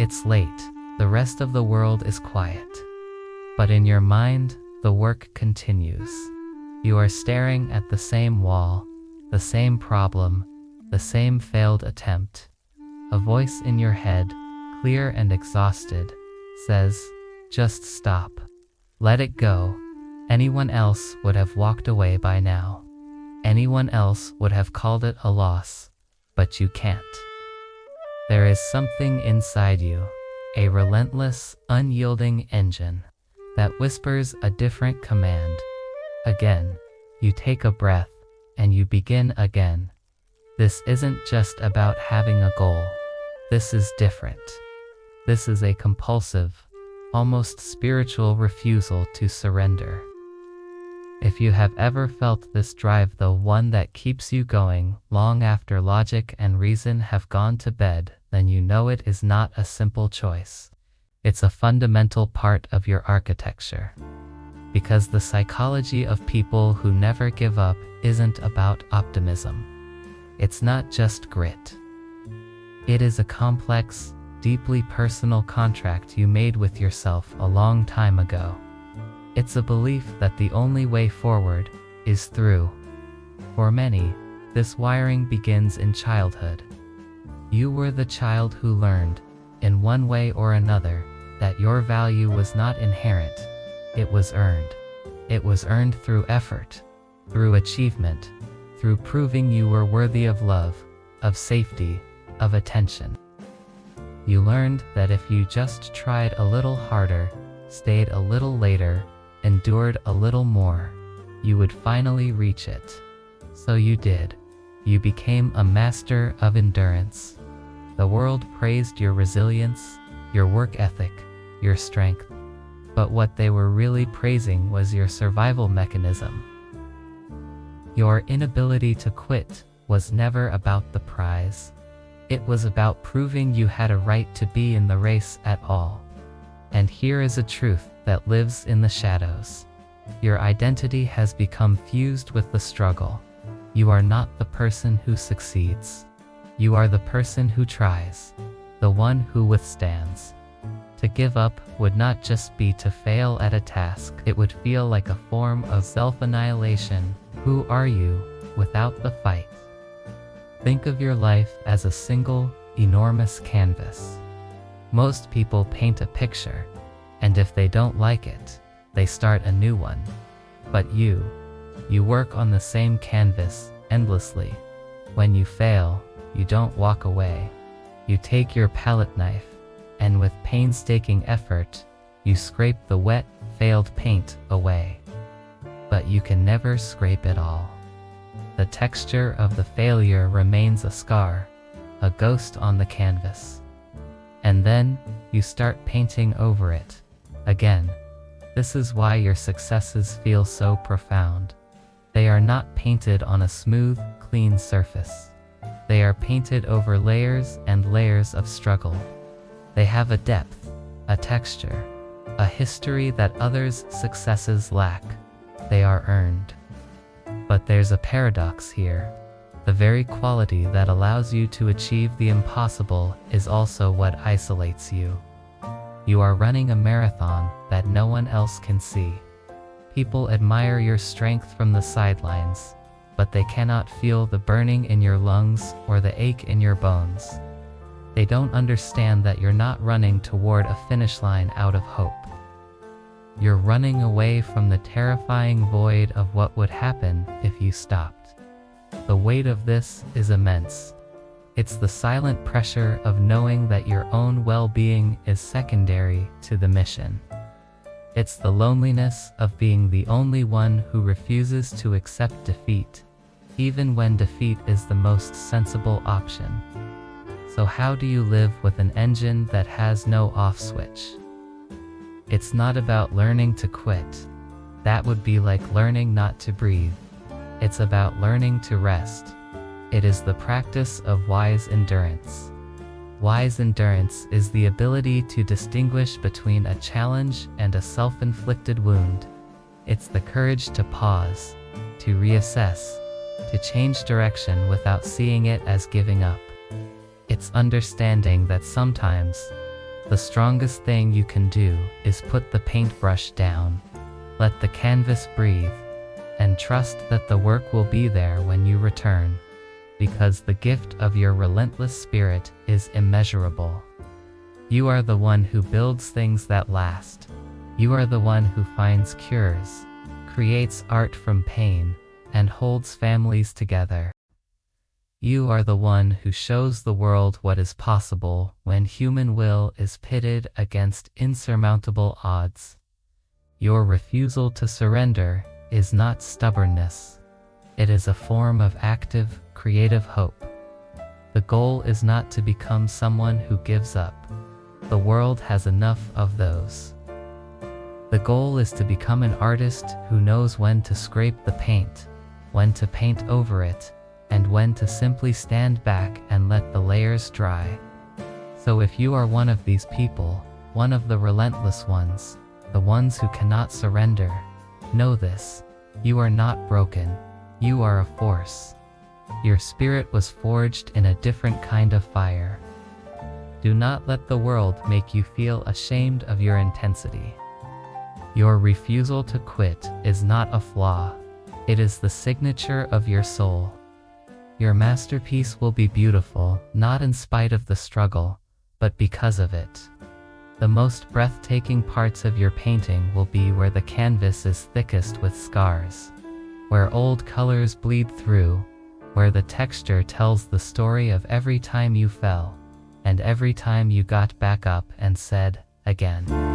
It's late, the rest of the world is quiet. But in your mind, the work continues. You are staring at the same wall, the same problem, the same failed attempt. A voice in your head, clear and exhausted, says, "Just stop. Let it go." Anyone else would have walked away by now. Anyone else would have called it a loss, but you can't. There is something inside you, a relentless, unyielding engine that whispers a different command. Again, you take a breath, and you begin again. This isn't just about having a goal. This is different. This is a compulsive, almost spiritual refusal to surrender. If you have ever felt this drive, the one that keeps you going long after logic and reason have gone to bed, then you know it is not a simple choice. It's a fundamental part of your architecture. Because the psychology of people who never give up isn't about optimism. It's not just grit. It is a complex, deeply personal contract you made with yourself a long time ago. It's a belief that the only way forward is through. For many, this wiring begins in childhood. You were the child who learned, in one way or another, that your value was not inherent, it was earned. It was earned through effort, through achievement, through proving you were worthy of love, of safety, of attention. You learned that if you just tried a little harder, stayed a little later, endured a little more, you would finally reach it. So you did. You became a master of endurance. The world praised your resilience, your work ethic, your strength. But what they were really praising was your survival mechanism. Your inability to quit was never about the prize. It was about proving you had a right to be in the race at all. And here is a truth that lives in the shadows. Your identity has become fused with the struggle. You are not the person who succeeds. You are the person who tries, the one who withstands. To give up would not just be to fail at a task, it would feel like a form of self-annihilation. Who are you without the fight? Think of your life as a single, enormous canvas. Most people paint a picture, and if they don't like it, they start a new one. But you work on the same canvas endlessly. When you fail, you don't walk away. You take your palette knife, and with painstaking effort, you scrape the wet, failed paint away. But you can never scrape it all. The texture of the failure remains a scar, a ghost on the canvas. And then, you start painting over it. Again. This is why your successes feel so profound. They are not painted on a smooth, clean surface. They are painted over layers and layers of struggle. They have a depth, a texture, a history that others' successes lack. They are earned. But there's a paradox here. The very quality that allows you to achieve the impossible is also what isolates you. You are running a marathon that no one else can see. People admire your strength from the sidelines, but they cannot feel the burning in your lungs or the ache in your bones. They don't understand that you're not running toward a finish line out of hope. You're running away from the terrifying void of what would happen if you stopped. The weight of this is immense. It's the silent pressure of knowing that your own well-being is secondary to the mission. It's the loneliness of being the only one who refuses to accept defeat, even when defeat is the most sensible option. So how do you live with an engine that has no off switch? It's not about learning to quit. That would be like learning not to breathe. It's about learning to rest. It is the practice of wise endurance. Wise endurance is the ability to distinguish between a challenge and a self-inflicted wound. It's the courage to pause, to reassess, to change direction without seeing it as giving up. It's understanding that sometimes, The strongest thing you can do is put the paintbrush down, let the canvas breathe, and trust that the work will be there when you return, because the gift of your relentless spirit is immeasurable. You are the one who builds things that last. You are the one who finds cures, creates art from pain, and holds families together. You are the one who shows the world what is possible when human will is pitted against insurmountable odds. Your refusal to surrender is not stubbornness. It is a form of active, creative hope. The goal is not to become someone who gives up. The world has enough of those. The goal is to become an artist who knows when to scrape the paint, when to paint over it, and when to simply stand back and let the layers dry. So if you are one of these people, one of the relentless ones, the ones who cannot surrender, know this: you are not broken. You are a force. Your spirit was forged in a different kind of fire. Do not let the world make you feel ashamed of your intensity. Your refusal to quit is not a flaw. It is the signature of your soul. Your masterpiece will be beautiful, not in spite of the struggle, but because of it. The most breathtaking parts of your painting will be where the canvas is thickest with scars, where old colors bleed through, where the texture tells the story of every time you fell, and every time you got back up and said, again.